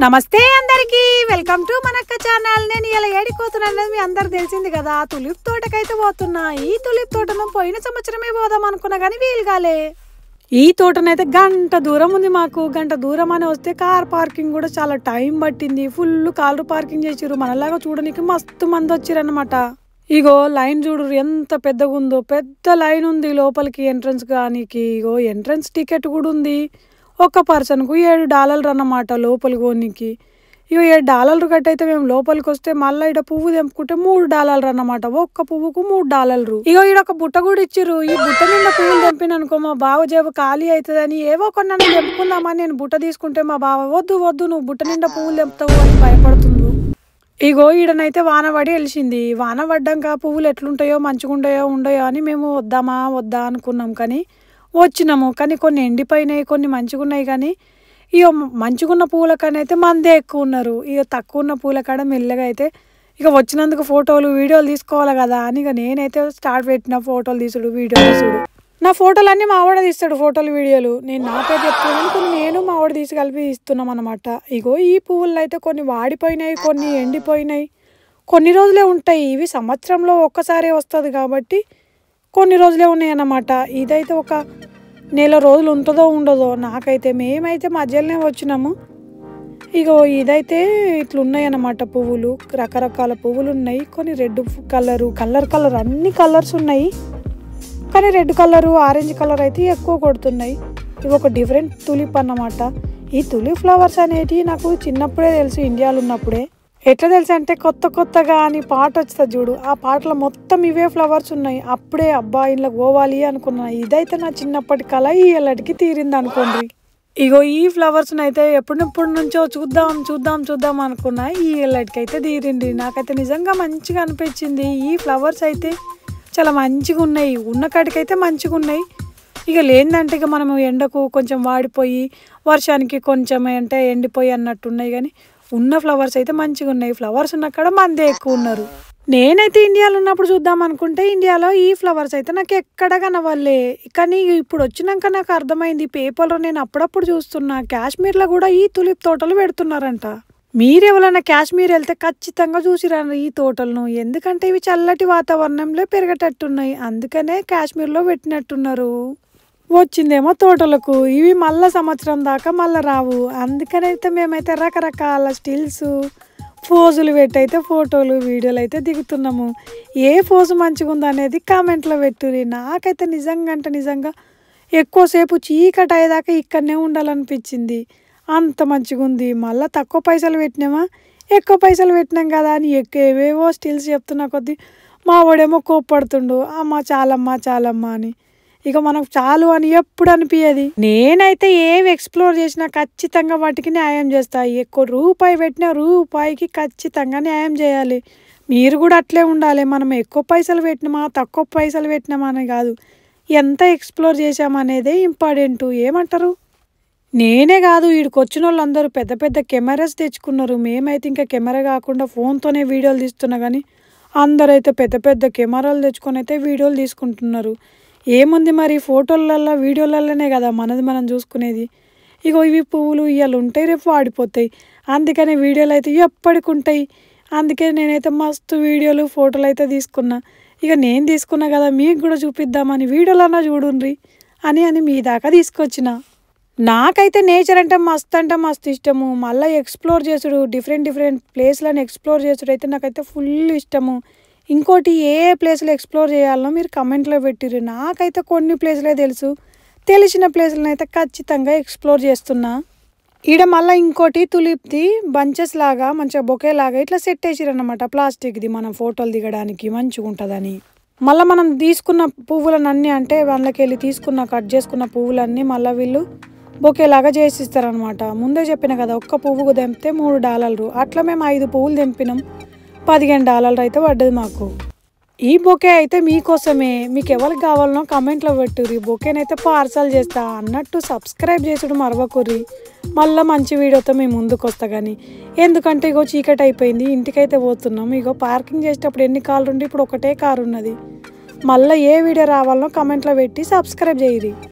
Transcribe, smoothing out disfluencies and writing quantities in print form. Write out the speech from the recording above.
నమస్తే అందరికి welcome to మనక్క channel. నేను ఇలా ఏడిపోతున్నాను మీ అందరు తెలిసింది కదా. తులిప్ తోటకైతే పోతున్నా. ఈ తులిప్ తోటను పోయిన సంవత్సరమే పోదాం అనుకున్నా కానీ వీలు కాలే. ఈ తోటనైతే గంట దూరం ఉంది మాకు. గంట దూరం అని వస్తే కార్ పార్కింగ్ కూడా చాలా టైం పట్టింది. ఫుల్ కార్లు పార్కింగ్ చేసిర్రు. మనలాగా చూడడానికి మస్తు మంది వచ్చిరన్నమాట. ఇగో లైన్ చూడు ఎంత పెద్దగా ఉందో. పెద్ద లైన్ ఉంది లోపలికి ఎంట్రన్స్ కానీకి. ఇగో ఎంట్రన్స్ టికెట్ కూడా ఉంది. ఒక్క పర్సన్కు $7 అన్నమాట లోపలికి పోనీకి. ఇక $7 కట్టయితే మేము లోపలికి వస్తే మళ్ళీ ఇక్కడ పువ్వు తెంపుకుంటే $3 అన్నమాట. ఒక్క పువ్వుకు $3. ఇక ఈడ ఒక బుట్ట కూడా ఇచ్చిర్రు. ఈ బుట్ట నిండా పువ్వులు తెంపిన అనుకో మా బావ జేబు ఖాళీ అవుతుందని ఏవో కొన్ని తెంపుకుందామని నేను బుట్ట తీసుకుంటే మా బావ వద్దు వద్దు నువ్వు బుట్ట నిండా పువ్వులు తెంపుతావు అని భయపడుతుంది. ఇగో ఈడనైతే వాన పడి వెలిసింది. వాన పడ్డాక పువ్వులు ఎట్లుంటాయో మంచిగా ఉండయో అని మేము వద్దా అనుకున్నాం. కానీ వచ్చినాము. కానీ కొన్ని ఎండిపోయినాయి, కొన్ని మంచిగా ఉన్నాయి. కానీ ఇక మంచిగున్న పూల కాడ అయితే మందే ఎక్కువ ఉన్నారు. ఇక తక్కువ ఉన్న పూల కాడ మెల్లగా అయితే ఇక వచ్చినందుకు ఫోటోలు వీడియోలు తీసుకోవాలి కదా అని ఇక నేనైతే స్టార్ట్ పెట్టిన ఫోటోలు తీసుడు వీడియోలు తీసుడు. నా ఫోటోలు అన్నీ మా ఆవిడ తీస్తాడు ఫోటోలు వీడియోలు. నేను నాకే చెప్తున్నాను కొన్ని నేను మా ఆవిడ తీసి కలిపి ఇస్తున్నాం అనమాట. ఇగో ఈ పువ్వులు అయితే కొన్ని వాడిపోయినాయి, కొన్ని ఎండిపోయినాయి. కొన్ని రోజులే ఉంటాయి. ఇవి సంవత్సరంలో ఒక్కసారి వస్తుంది కాబట్టి కొన్ని రోజులే ఉన్నాయి అన్నమాట. ఇదైతే ఒక నెల రోజులు ఉంటుందో ఉండదో నాకైతే. మేమైతే మధ్యలోనే వచ్చినాము. ఇగో ఇదైతే ఇట్లున్నాయి అన్నమాట పువ్వులు. రకరకాల పువ్వులు ఉన్నాయి. కొన్ని రెడ్ కలర్ అన్ని కలర్స్ ఉన్నాయి. కానీ రెడ్ కలరు ఆరెంజ్ కలర్ అయితే ఎక్కువ కొడుతున్నాయి. ఇవి ఒక డిఫరెంట్ తులిప్ అన్నమాట. ఈ తులిప్ ఫ్లవర్స్ అనేటివి నాకు చిన్నప్పుడే తెలుసు, ఇండియాలో ఉన్నప్పుడే. ఎట్లా తెలుసు అంటే కొత్తగా అని పాట వస్తుంది చూడు, ఆ పాటలో మొత్తం ఇవే ఫ్లవర్స్ ఉన్నాయి. అప్పుడే అబ్బా ఇంట్లో పోవాలి అనుకున్నా. ఇదైతే నా చిన్నప్పటి కళ ఈ ఎల్లటికి తీరింది అనుకోండి. ఇగో ఈ ఫ్లవర్స్ని అయితే ఎప్పటి నుంచో చూద్దాం అనుకున్నా. ఈ ఎల్లటికి అయితే తీరింది. నాకైతే నిజంగా మంచిగా అనిపించింది. ఈ ఫ్లవర్స్ అయితే చాలా మంచిగా ఉన్నాయి. ఉన్న కాడికైతే మంచిగా ఉన్నాయి. ఇక లేదంటే ఇక మనము ఎండకు కొంచెం వాడిపోయి వర్షానికి కొంచెం అంటే ఎండిపోయి అన్నట్టున్నాయి. కానీ ఉన్న ఫ్లవర్స్ అయితే మంచిగా ఉన్నాయి. ఫ్లవర్స్ ఉన్న కాడ మందే ఎక్కువ ఉన్నారు. నేనైతే ఇండియాలో ఉన్నప్పుడు చూద్దాం అనుకుంటే ఇండియాలో ఈ ఫ్లవర్స్ అయితే నాకు ఎక్కడ కనవల్లే. కానీ ఇప్పుడు వచ్చినాక నాకు అర్థమైంది. పేపర్లో నేను అప్పుడప్పుడు చూస్తున్నా కాశ్మీర్లో కూడా ఈ తులిప్ తోటలు పెడుతున్నారంట. మీరు ఎవరైనా కాశ్మీర్ వెళ్తే ఖచ్చితంగా చూసిరండి ఈ తోటలను. ఎందుకంటే ఇవి చల్లటి వాతావరణంలో పెరిగేటట్టున్నాయి. అందుకనే కాశ్మీర్లో పెట్టినట్టున్నారు. వచ్చిందేమో తోటలకు. ఇవి మళ్ళీ సంవత్సరం దాకా మళ్ళీ రావు. అందుకనైతే మేమైతే రకరకాల స్టిల్స్ ఫోజులు పెట్టయితే ఫోటోలు వీడియోలు అయితే దిగుతున్నాము. ఏ ఫోజు మంచిగా ఉందో అనేది కామెంట్లో పెట్టుర్రి. నాకైతే నిజంగా ఎక్కువసేపు చీకటి అయ్యేదాకా ఇక్కడనే ఉండాలనిపించింది. అంత మంచిగా ఉంది. మళ్ళీ తక్కువ పైసలు పెట్టినామా ఎక్కువ పైసలు పెట్టినాం కదా అని ఏవేవో స్టిల్స్ చెప్తున్నా కొద్దీ మా వాడేమో కోప్పడుతుండు అమ్మ చాలమ్మా అని. ఇక మనకు చాలు అని ఎప్పుడు అనిపించేది. నేనైతే ఏవి ఎక్స్ప్లోర్ చేసినా ఖచ్చితంగా వాటికి న్యాయం చేస్తా. ఎక్కువ రూపాయి పెట్టినా రూపాయికి ఖచ్చితంగా న్యాయం చేయాలి. మీరు కూడా అట్లే ఉండాలి. మనం ఎక్కువ పైసలు పెట్టినామా తక్కువ పైసలు పెట్టినామా అని కాదు, ఎంత ఎక్స్ప్లోర్ చేసామనేదే ఇంపార్టెంట్. ఏమంటారు? నేనే కాదు ఈడికి వచ్చిన వాళ్ళందరూ పెద్ద కెమెరాస్ తెచ్చుకున్నారు. మేమైతే ఇంకా కెమెరా కాకుండా ఫోన్తోనే వీడియోలు తీస్తున్నా. కానీ అందరైతే పెద్ద కెమెరాలు తెచ్చుకొని అయితే వీడియోలు తీసుకుంటున్నారు. ఏముంది మరి ఫోటోలల్లో వీడియోలలోనే కదా మనది మనం చూసుకునేది. ఇగో ఇవి పువ్వులు ఇవాళ ఉంటాయి రేపు వాడిపోతాయి. అందుకనే వీడియోలు అయితే ఎప్పటికి ఉంటాయి. అందుకే నేనైతే మస్తు వీడియోలు ఫోటోలు అయితే తీసుకున్నా. ఇక నేను తీసుకున్నా కదా మీకు కూడా చూపిద్దామని వీడియోలన్నా చూడుండ్రి అని మీ దాకా తీసుకొచ్చిన. నాకైతే నేచర్ అంటే మస్తు ఇష్టము. మళ్ళీ ఎక్స్ప్లోర్ చేసుడు డిఫరెంట్ ప్లేస్లను ఎక్స్ప్లోర్ చేసుడు అయితే నాకైతే ఫుల్ ఇష్టము. ఇంకోటి ఏ ప్లేస్లో ఎక్స్ప్లోర్ చేయాలనో మీరు కమెంట్లో పెట్టిర్రు. నాకైతే కొన్ని ప్లేస్లే తెలుసు. తెలిసిన ప్లేస్లను అయితే ఖచ్చితంగా ఎక్స్ప్లోర్ చేస్తున్నా. ఈడ మళ్ళీ ఇంకోటి తులిప్ది బంచెస్ లాగా మంచిగా బొకే లాగా ఇట్లా సెట్ వేసిరన్నమాట ప్లాస్టిక్ది, మనం ఫోటోలు దిగడానికి మంచిగా ఉంటుందని. మళ్ళీ మనం తీసుకున్న పువ్వులన్నీ అంటే వాళ్ళకి వెళ్ళి కట్ చేసుకున్న పువ్వులన్నీ మళ్ళీ వీళ్ళు బొకేలాగా చేసిస్తారనమాట. ముందే చెప్పిన కదా ఒక్క పువ్వుకు తెంపితే $3. అట్లా మేము 5 పువ్వులు తెంపినాం. $15 అయితే పడ్డది మాకు. ఈ బొకే అయితే మీకోసమే. మీకు ఎవరికి కావాలనో కమెంట్లో పెట్టుర్రి. బొకేనైతే పార్సల్ చేస్తా అన్నట్టు సబ్స్క్రైబ్ చేసుడు మరవకుర్రి. మళ్ళీ మంచి వీడియోతో మేము ముందుకు వస్తా. కానీ ఎందుకంటే ఇగో చీకటి అయిపోయింది, ఇంటికైతే పోతున్నాం. ఇగో పార్కింగ్ చేసేటప్పుడు ఎన్ని కార్లు ఉండి ఇప్పుడు ఒకటే కారు ఉన్నది. మళ్ళీ ఏ వీడియో రావాలనో కమెంట్లో పెట్టి సబ్స్క్రైబ్ చేయరి.